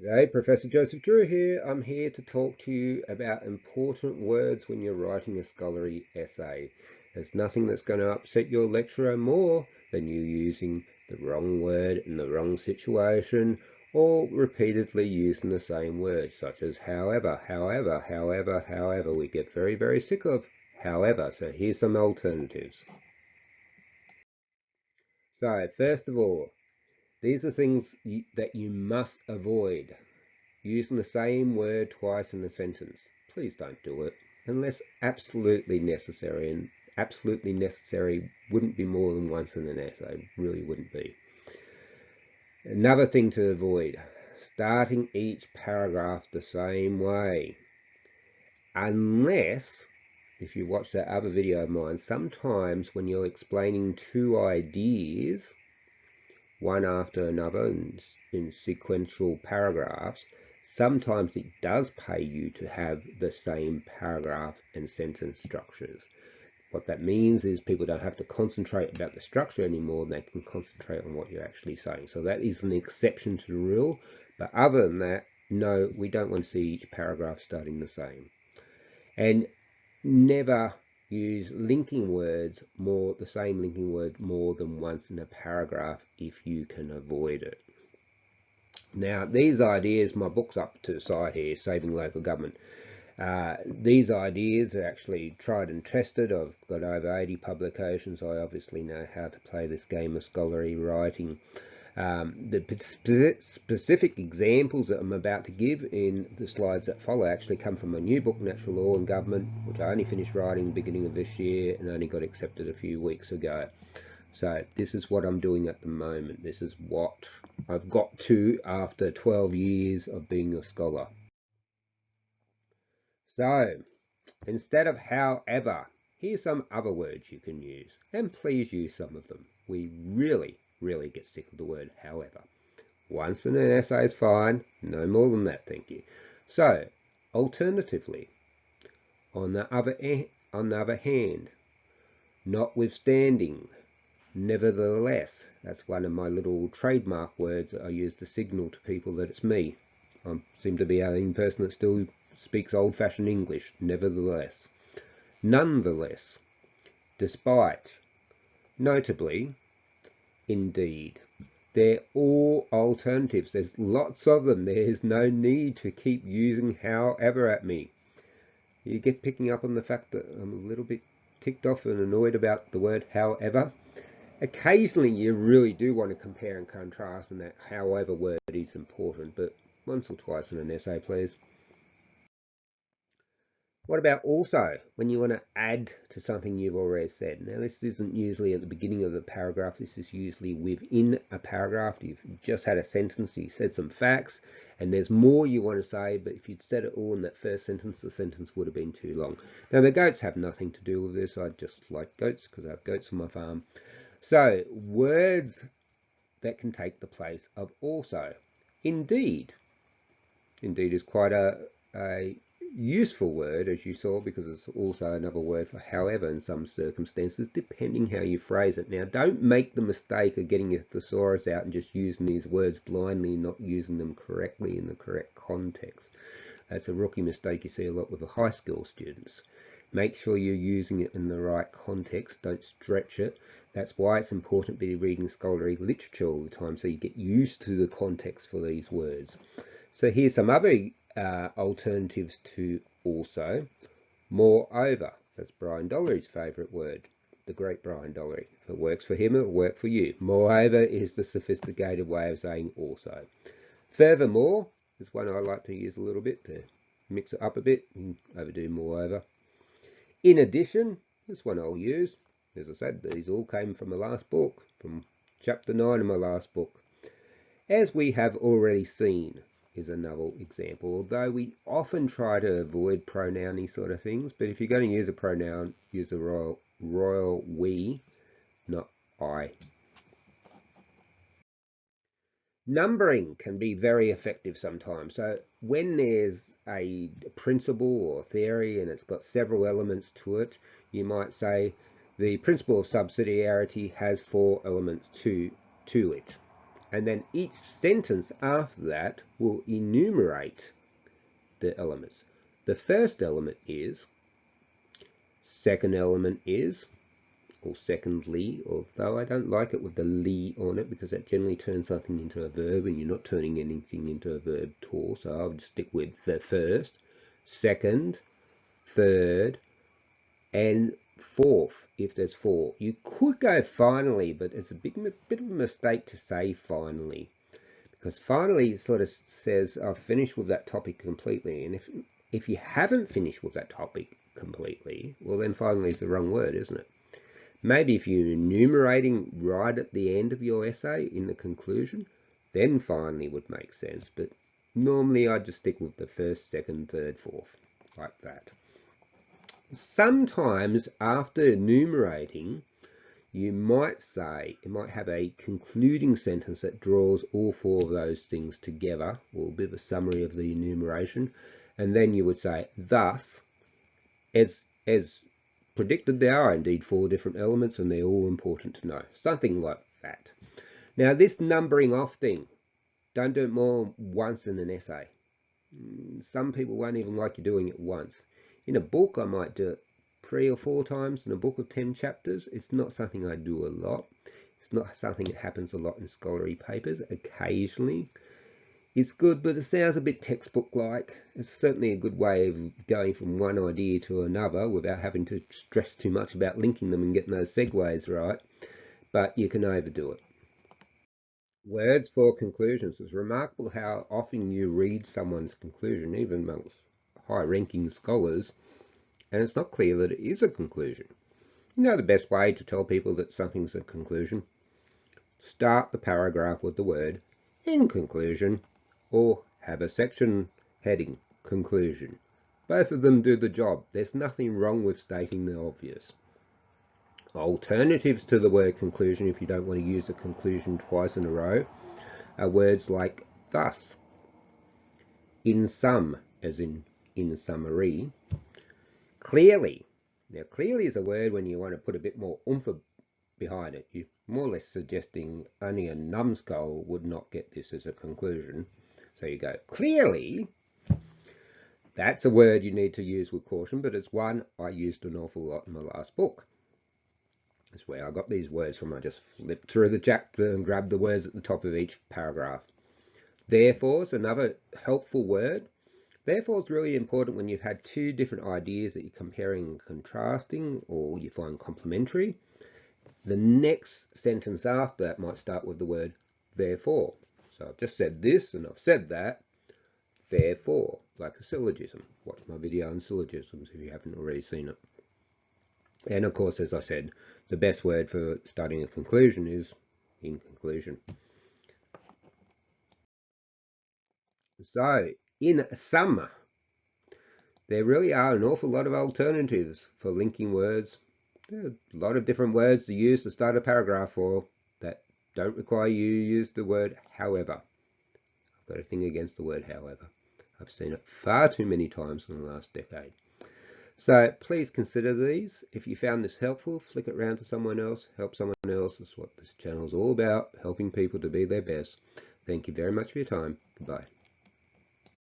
G'day, Professor Joseph Drew here. I'm here to talk to you about important words when you're writing a scholarly essay. There's nothing that's going to upset your lecturer more than you using the wrong word in the wrong situation or repeatedly using the same word, such as however, however. We get very, very sick of however, so here's some alternatives. So, first of all, these are things that you must avoid. Using the same word twice in a sentence. Please don't do it unless absolutely necessary, and absolutely necessary wouldn't be more than once in an essay, really wouldn't be. Another thing to avoid, starting each paragraph the same way. Unless, if you watch that other video of mine, sometimes when you're explaining two ideas, one after another in sequential paragraphs, sometimes it does pay you to have the same paragraph and sentence structures. What that means is people don't have to concentrate about the structure anymore, they can concentrate on what you're actually saying. So that is an exception to the rule, but other than that, no, we don't want to see each paragraph starting the same. And never use the same linking word more than once in a paragraph if you can avoid it. Now, these ideas, my book's up to the side here, Saving Local Government. These ideas are actually tried and tested. I've got over 80 publications. I obviously know how to play this game of scholarly writing. The specific examples that I'm about to give in the slides that follow actually come from my new book, Natural Law and Government, which I only finished writing at the beginning of this year and only got accepted a few weeks ago. So this is what I'm doing at the moment. This is what I've got to after 12 years of being a scholar. So instead of however, here's some other words you can use, and please use some of them. We really get sick of the word however. Once in an essay is fine, no more than that, thank you. So, alternatively, on the other hand, notwithstanding, nevertheless, that's one of my little trademark words that I use to signal to people that it's me. I seem to be the only person that still speaks old-fashioned English, nevertheless. Nonetheless, despite, notably, indeed. They're all alternatives. There's lots of them. There's no need to keep using however at me. You get picking up on the fact that I'm a little bit ticked off and annoyed about the word however. Occasionally you really do want to compare and contrast, and that however word is important, but once or twice in an essay, please. What about also when you want to add to something you've already said? Now, this isn't usually at the beginning of the paragraph. This is usually within a paragraph. You've just had a sentence, you said some facts, and there's more you want to say, but if you'd said it all in that first sentence, the sentence would have been too long. Now, the goats have nothing to do with this. I just like goats because I have goats on my farm. So, words that can take the place of also. Indeed. Indeed is quite a useful word, as you saw, because it's also another word for however in some circumstances, depending how you phrase it. Now, don't make the mistake of getting your thesaurus out and just using these words blindly, not using them correctly in the correct context. That's a rookie mistake you see a lot with the high school students. Make sure you're using it in the right context. Don't stretch it. That's why it's important to be reading scholarly literature all the time, so you get used to the context for these words. So here's some other alternatives to also. Moreover, that's Brian Dollery's favourite word, the great Brian Dollery. If it works for him, it'll work for you. Moreover is the sophisticated way of saying also. Furthermore is one I like to use a little bit to mix it up a bit and overdo moreover. In addition, this one I'll use. As I said, these all came from the last book, from chapter 9 of my last book. As we have already seen is another example, although we often try to avoid pronoun-y sort of things, but if you're going to use a pronoun, use a royal we, not I. Numbering can be very effective sometimes. So when there's a principle or theory and it's got several elements to it, you might say the principle of subsidiarity has 4 elements to it. And then each sentence after that will enumerate the elements. The first element is, second element is, or secondly, although I don't like it with the "ly" on it because that generally turns something into a verb and you're not turning anything into a verb at all. So I'll just stick with the first, second, third, and fourth, if there's four. You could go finally, but it's a bit of a mistake to say finally, because finally sort of says I've finished with that topic completely. And if you haven't finished with that topic completely, well then finally is the wrong word, isn't it? Maybe if you're enumerating right at the end of your essay in the conclusion, then finally would make sense. But normally I just stick with the first, second, third, fourth, like that. Sometimes after enumerating, you might have a concluding sentence that draws all four of those things together, or a bit of a summary of the enumeration, and then you would say, thus, as predicted, there are indeed four different elements and they're all important to know. Something like that. Now this numbering off thing, don't do it more than once in an essay. Some people won't even like you doing it once. In a book I might do it 3 or 4 times in a book of 10 chapters. It's not something I do a lot. It's not something that happens a lot in scholarly papers. Occasionally it's good, but it sounds a bit textbook-like. It's certainly a good way of going from one idea to another without having to stress too much about linking them and getting those segues right, but you can overdo it. Words for conclusions. It's remarkable how often you read someone's conclusion, even amongst high-ranking scholars, and it's not clear that it is a conclusion. You know the best way to tell people that something's a conclusion? Start the paragraph with the word "in conclusion," or have a section heading "conclusion." Both of them do the job. There's nothing wrong with stating the obvious. Alternatives to the word conclusion, if you don't want to use the conclusion twice in a row, are words like thus, in sum, as in summary, clearly. Now clearly is a word when you want to put a bit more oomph behind it. You're more or less suggesting only a numbskull would not get this as a conclusion. So you go, clearly. That's a word you need to use with caution, but it's one I used an awful lot in my last book. That's where I got these words from. I just flipped through the chapter and grabbed the words at the top of each paragraph. Therefore is another helpful word. Therefore is really important when you've had two different ideas that you're comparing and contrasting, or you find complementary. The next sentence after that might start with the word therefore. So I've just said this and I've said that, therefore, like a syllogism. Watch my video on syllogisms if you haven't already seen it. And of course, as I said, the best word for starting a conclusion is in conclusion. So, in sum, there really are an awful lot of alternatives for linking words. There are a lot of different words to use to start a paragraph for that don't require you to use the word however. I've got a thing against the word however. I've seen it far too many times in the last decade. So please consider these. If you found this helpful, flick it around to someone else, help someone else. That's what this channel is all about, helping people to be their best. Thank you very much for your time. Goodbye.